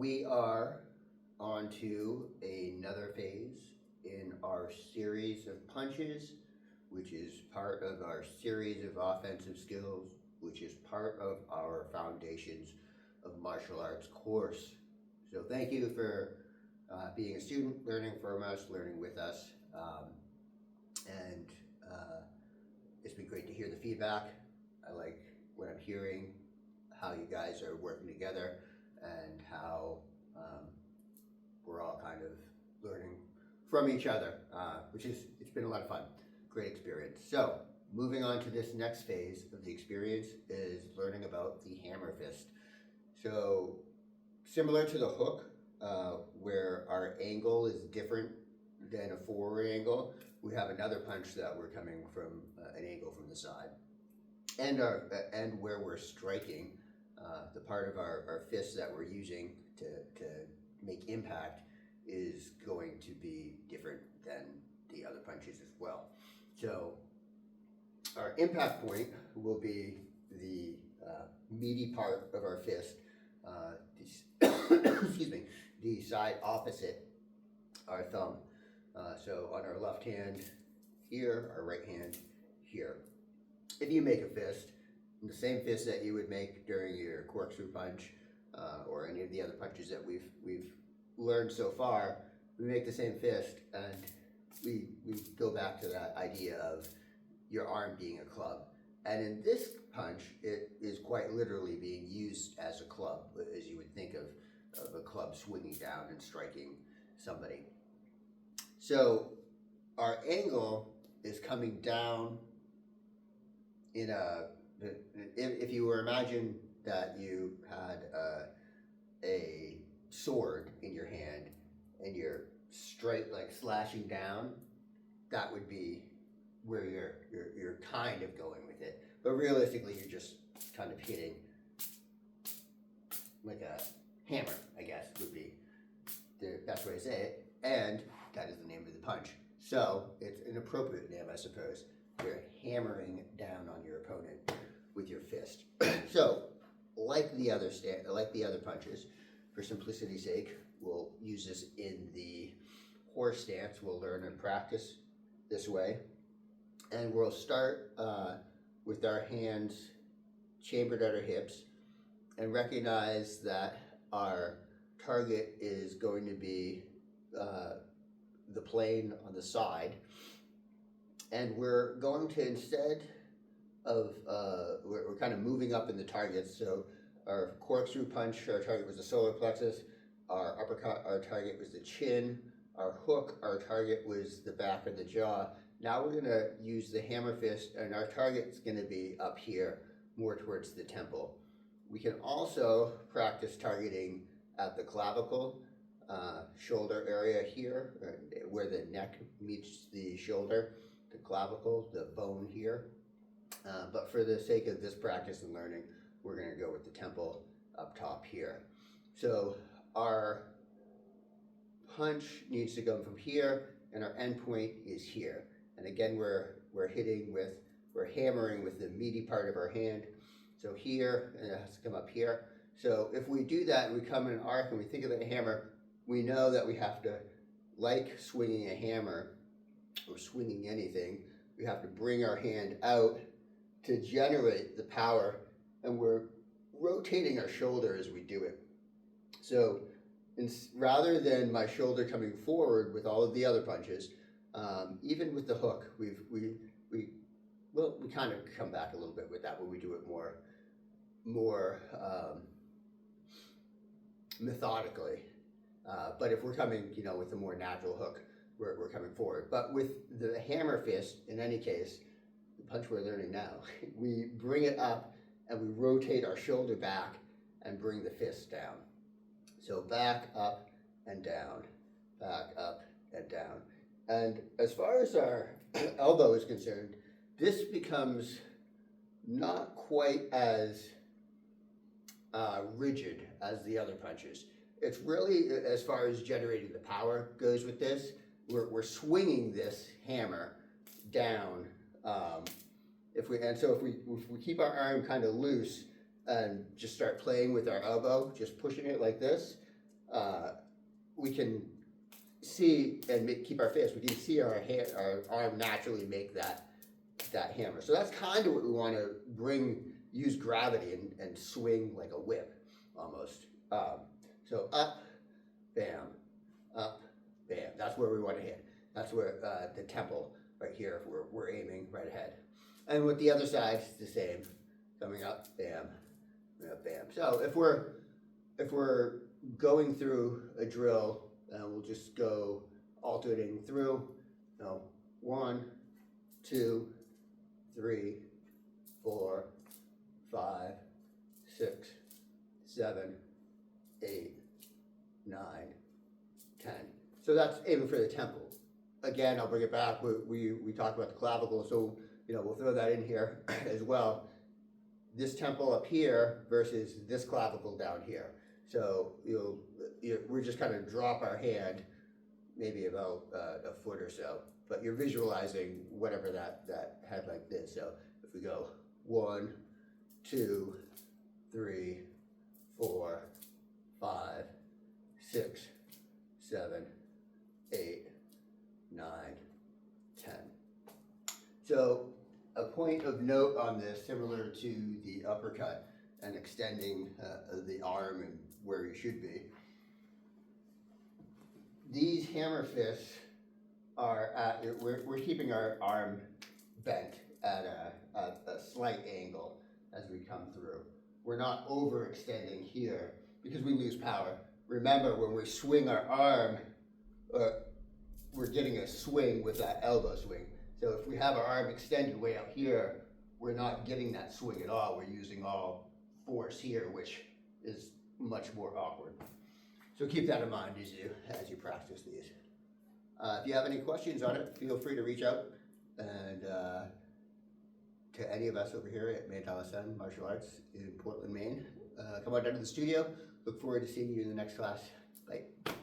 We are on to another phase in our series of punches, which is part of our series of offensive skills, which is part of our Foundations of Martial Arts course. So thank you for being a student, learning from us, learning with us, and it's been great to hear the feedback. I like what I'm hearing, how you guys are working together, and how we're all kind of learning from each other, it's been a lot of fun, great experience. So moving on to this next phase of the experience is learning about the hammer fist. So similar to the hook, where our angle is different than a forward angle, we have another punch that we're coming from an angle from the side, and where we're striking, the part of our fist that we're using to make impact is going to be different than the other punches as well. So our impact point will be the meaty part of our fist, excuse me, the side opposite our thumb. So on our left hand here, our right hand here. If you make a fist, the same fist that you would make during your corkscrew punch, or any of the other punches that we've learned so far, we make the same fist, and we go back to that idea of your arm being a club. And in this punch, it is quite literally being used as a club, as you would think of a club swinging down and striking somebody. So our angle is coming down in if you were imagine that you had a sword in your hand and you're straight, like slashing down, that would be where you're kind of going with it. But realistically, you're just kind of hitting like a hammer, I guess would be the best way to say it. And that is the name of the punch. So it's an appropriate name, I suppose. You're hammering down on your opponent with your fist. So, like the other punches, for simplicity's sake, we'll use this in the horse stance. We'll learn and practice this way, and we'll start with our hands chambered at our hips, and recognize that our target is going to be the plane on the side. And we're going to, instead of, we're kind of moving up in the targets. So our corkscrew punch, our target was the solar plexus. Our uppercut, our target was the chin. Our hook, our target was the back of the jaw. Now we're going to use the hammer fist, and our target's going to be up here, more towards the temple. We can also practice targeting at the clavicle, shoulder area here, where the neck meets the shoulder. The clavicle, the bone here, but for the sake of this practice and learning, we're going to go with the temple up top here. So our punch needs to come from here, and our end point is here. And again, we're hammering with the meaty part of our hand. So here, and it has to come up here. So if we do that, and we come in an arc, and we think of the hammer, we know that we have to, like swinging a hammer, or swinging anything, we have to bring our hand out to generate the power, and we're rotating our shoulder as we do it. So rather than my shoulder coming forward with all of the other punches, even with the hook, we kind of come back a little bit with that when we do it more methodically. But if we're coming, with a more natural hook, we're coming forward. But with the hammer fist, in any case, the punch we're learning now, we bring it up and we rotate our shoulder back and bring the fist down. So back, up, and down, back, up, and down. And as far as our elbow is concerned, this becomes not quite as rigid as the other punches. It's really, as far as generating the power goes with this, we're swinging this hammer down. If we keep our arm kind of loose and just start playing with our elbow, just pushing it like this, we can see and keep our fist. We can see our arm naturally make that hammer. So that's kind of what we want to use gravity and swing like a whip almost. So up, bam, up, bam. That's where we want to hit. That's where the temple right here, if we're aiming right ahead. And with the other side, it's the same. Coming up, bam, up, bam. So if we're going through a drill, we'll just go alternating through. 1, 2, 3, 4, 5, 6, 7, 8, 9, 10. So that's aiming for the temple. Again, I'll bring it back. We talked about the clavicle, so we'll throw that in here as well. This temple up here versus this clavicle down here. So we're just kind of drop our hand, maybe about a foot or so, but you're visualizing whatever that head like this. So if we go 1, 2, 3, 4, 5, 6, 7, 8, 9, 10. So a point of note on this, similar to the uppercut and extending the arm and where you should be. These hammer fists are we're keeping our arm bent at a slight angle as we come through. We're not overextending here because we lose power. Remember, when we swing our arm, we're getting a swing with that elbow swing. So if we have our arm extended way up here, we're not getting that swing at all. We're using all force here, which is much more awkward. So keep that in mind as you practice these. If you have any questions on it, feel free to reach out. And to any of us over here at Monetization Martial Arts in Portland, Maine, come on down to the studio. Look forward to seeing you in the next class. Bye.